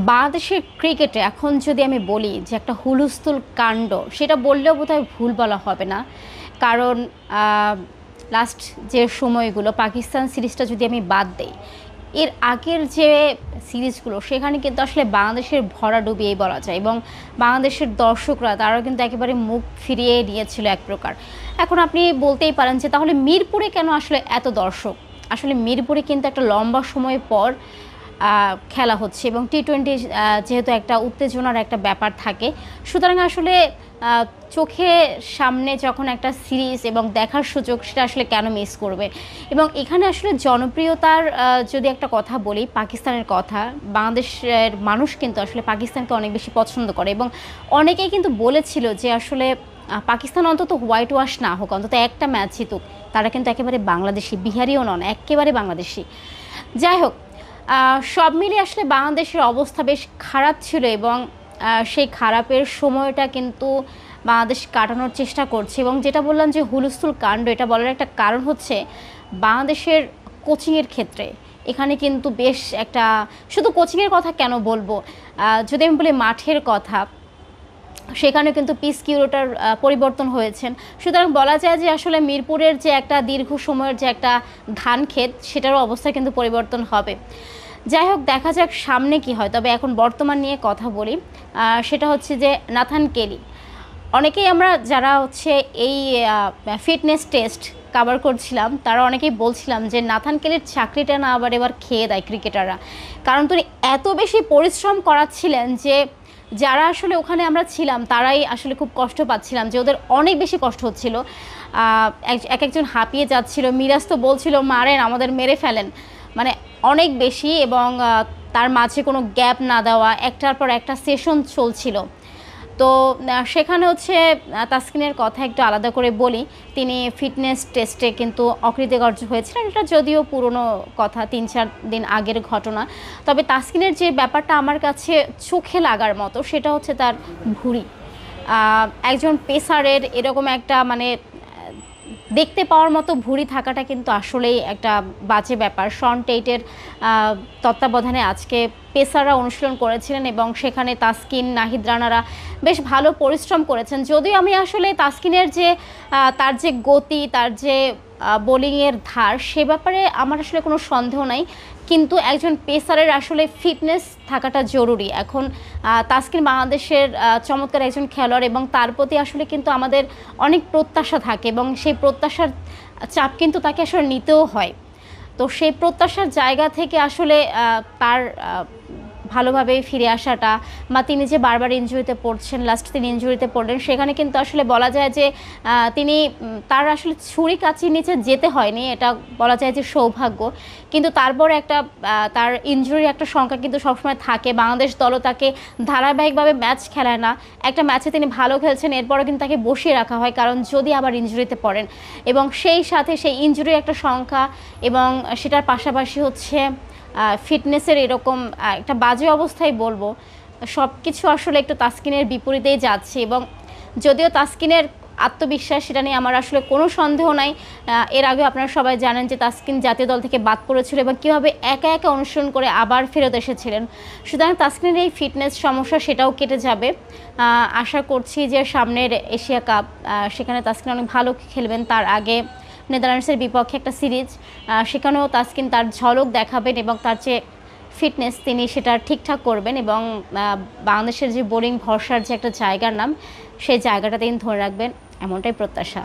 বাংলাদেশের ক্রিকেটে এখন যদি আমি বলি যে একটা হুলস্থুল কাণ্ড, সেটা বললেও বোধহয় ভুল বলা হবে না। কারণ লাস্ট যে সময়গুলো পাকিস্তান সিরিজটা যদি আমি বাদ দেই, এর আগের যে সিরিজগুলো সেখানে কিন্তু আসলে বাংলাদেশের ভরা ডুবিয়েই বলা যায়, এবং বাংলাদেশের দর্শকরা তারাও কিন্তু একেবারে মুখ ফিরিয়ে নিয়েছিল এক প্রকার। এখন আপনি বলতেই পারেন যে তাহলে মিরপুরে কেন আসলে এত দর্শক? আসলে মিরপুরে কিন্তু একটা লম্বা সময় পর খেলা হচ্ছে, এবং টি-20 যেহেতু একটা উত্তেজনার একটা ব্যাপার থাকে, সুতরাং আসলে চোখে সামনে যখন একটা সিরিজ এবং দেখার সুযোগ, সেটা আসলে কেন মিস করবে। এবং এখানে আসলে জনপ্রিয়তার যদি একটা কথা বলি, পাকিস্তানের কথা, বাংলাদেশের মানুষ কিন্তু আসলে পাকিস্তানকে অনেক বেশি পছন্দ করে, এবং অনেকেই কিন্তু বলেছিল যে আসলে পাকিস্তান অন্তত হোয়াইট ওয়াশ না হোক, অন্তত একটা ম্যাচ জিতুক, তারা কিন্তু একেবারে বাংলাদেশি, বিহারিও নন, একেবারে বাংলাদেশি। যাই হোক, সব মিলিয়ে আসলে বাংলাদেশের অবস্থা বেশ খারাপ ছিল, এবং সেই খারাপের সময়টা কিন্তু বাংলাদেশ কাটানোর চেষ্টা করছে। এবং যেটা বললাম যে হুলস্থুল কাণ্ড, এটা বলার একটা কারণ হচ্ছে বাংলাদেশের কোচিংয়ের ক্ষেত্রে এখানে কিন্তু বেশ একটা, শুধু কোচিংয়ের কথা কেন বলবো, যদি আমি বলি মাঠের কথা, সেখানে কিন্তু পিস কিউরেটর পরিবর্তন হয়েছেন। সুতরাং বলা যায় যে আসলে মিরপুরের যে একটা দীর্ঘ সময়ের যে একটা ধান ক্ষেত, সেটারও অবস্থা কিন্তু পরিবর্তন হবে। যাই হোক, দেখা যাক সামনে কি হয়। তবে এখন বর্তমান নিয়ে কথা বলি, সেটা হচ্ছে যে নাথান কেলি। অনেকেই আমরা যারা হচ্ছে এই ফিটনেস টেস্ট কভার করছিলাম, তারা অনেকেই বলছিলাম যে নাথান কেলির চাকরিটা না আবার এবার খেয়ে দেয় ক্রিকেটাররা, কারণ তিনি এত বেশি পরিশ্রম করাচ্ছিলেন যে যারা আসলে ওখানে আমরা ছিলাম তারাই আসলে খুব কষ্ট পাচ্ছিলাম, যে ওদের অনেক বেশি কষ্ট হচ্ছিল। এক একজন হাঁপিয়ে যাচ্ছিল, মিরাজ তো বলছিল মারেন, আমাদের মেরে ফেলেন, মানে অনেক বেশি। এবং তার মাঝে কোনো গ্যাপ না দেওয়া, একটার পর একটা সেশন চলছিল। তো সেখানে হচ্ছে তাসকিনের কথা একটু আলাদা করে বলি, তিনি ফিটনেস টেস্টে কিন্তু অকৃতকার্য হয়েছিলেন। এটা যদিও পুরনো কথা, 3-4 দিন আগের ঘটনা। তবে তাসকিনের যে ব্যাপারটা আমার কাছে চোখে লাগার মতো, সেটা হচ্ছে তার ভুঁড়ি। একজন পেসারের এরকম একটা মানে দেখতে পাওয়ার মতো ভুঁড়ি থাকাটা কিন্তু আসলেই একটা বাজে ব্যাপার। শন টেইটের তত্ত্বাবধানে আজকে পেসাররা অনুশীলন করেছিলেন, এবং সেখানে তাসকিন, নাহিদ রানারা বেশ ভালো পরিশ্রম করেছেন। যদিও আমি আসলে তাসকিনের যে তার যে গতি, তার যে বোলিংয়ের ধার, সে ব্যাপারে আমার আসলে কোনো সন্দেহ নাই, কিন্তু একজন পেসারের আসলে ফিটনেস থাকাটা জরুরি। এখন তাসকিন বাংলাদেশের চমৎকার একজন খেলোয়াড়, এবং তার প্রতি আসলে কিন্তু আমাদের অনেক প্রত্যাশা থাকে, এবং সেই প্রত্যাশার চাপ কিন্তু তাকে আসলে নিতেও হয়। তো সেই প্রত্যাশার জায়গা থেকে আসলে তার ভালোভাবে ফিরে আসাটা, বা তিনি যে বারবার ইনজুরিতে পড়ছেন, লাস্ট তিনি ইনজুরিতে পড়লেন, সেখানে কিন্তু আসলে বলা যায় যে তিনি তার আসলে ছুরি কাচির নিচে যেতে হয়নি, এটা বলা যায় যে সৌভাগ্য। কিন্তু তারপর একটা তার ইনজুরির একটা সংখ্যা কিন্তু সবসময় থাকে। বাংলাদেশ দলও তাকে ধারাবাহিকভাবে ম্যাচ খেলায় না, একটা ম্যাচে তিনি ভালো খেলছেন, এরপরও কিন্তু তাকে বসিয়ে রাখা হয়, কারণ যদি আবার ইনজুরিতে পড়েন। এবং সেই সাথে সেই ইনজুরির একটা সংখ্যা, এবং সেটার পাশাপাশি হচ্ছে ফিটনেসের এরকম একটা বাজে অবস্থায় বলবো, সব কিছু আসলে একটু তাসকিনের বিপরীতেই যাচ্ছে। এবং যদিও তাসকিনের আত্মবিশ্বাস, সেটা নিয়ে আমার আসলে কোনো সন্দেহ নাই। এর আগে আপনারা সবাই জানেন যে তাসকিন জাতীয় দল থেকে বাদ পড়েছিল, এবং কীভাবে একা একা অনুসরণ করে আবার ফেরত এসেছিলেন। সুতরাং তাসকিনের এই ফিটনেস সমস্যা, সেটাও কেটে যাবে। আশা করছি যে সামনের এশিয়া কাপ, সেখানে তাসকিন অনেক ভালো খেলবেন। তার আগে নেদারল্যান্ডসের বিপক্ষে একটা সিরিজ, সেখানেও তাসকিন তার ঝলক দেখাবেন, এবং তার যে ফিটনেস তিনি সেটা ঠিকঠাক করবেন, এবং বাংলাদেশের যে বোলিং ভরসার যে একটা জায়গার নাম, সেই জায়গাটা তিনি ধরে রাখবেন, এমনটাই প্রত্যাশা।